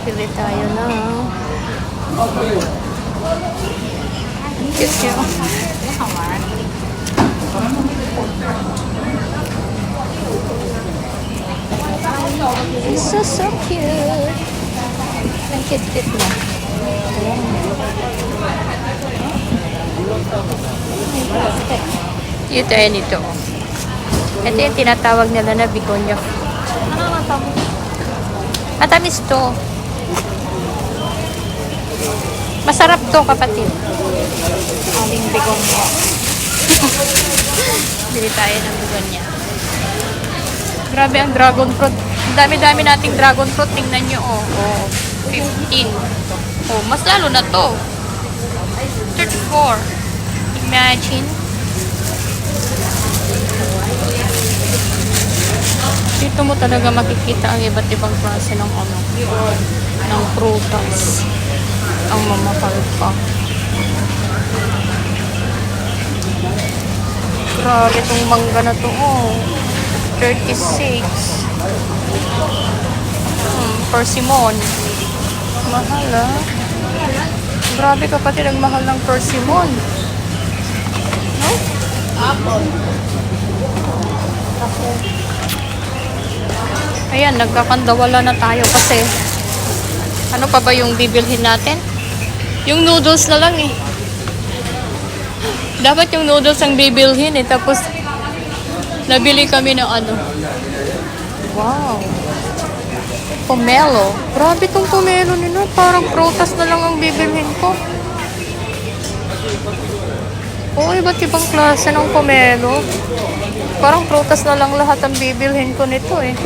Pili tayo na. Cute yun. It's so cute. Ang cute-cute na. Cute tayo nito. Ito yung tinatawag nila na bigonya. Ano matamis? Matamis to. Masarap to, kapatid. Aling bigonya. Bili tayo ng bigonya. Grabe ang dragon fruit. Ang dami-dami nating dragon fruit. Tingnan nyo, oh. Oh, 15. Oh, mas lalo na to. 34. Imagine. Dito mo talaga makikita ang iba't ibang klase ng ano, ng prutas. Ang mamahal pa. Grabe itong mangga na to, oh. 36. Persimmon. Mahal, ah. Grabe, kapatid, ang mahal ng persimmon. No? Apple. Ayan, nagkakandawala na tayo kasi ano pa ba yung bibilhin natin? Yung noodles na lang eh. Dapat yung noodles ang bibilhin eh. Tapos, nabili kami ng ano. Wow. Pomelo. Grabe tong pomelo nila. Parang prutas na lang ang bibilhin ko. Oo, iba't ibang klase ng pomelo. Parang prutas na lang lahat ang bibilhin ko nito eh.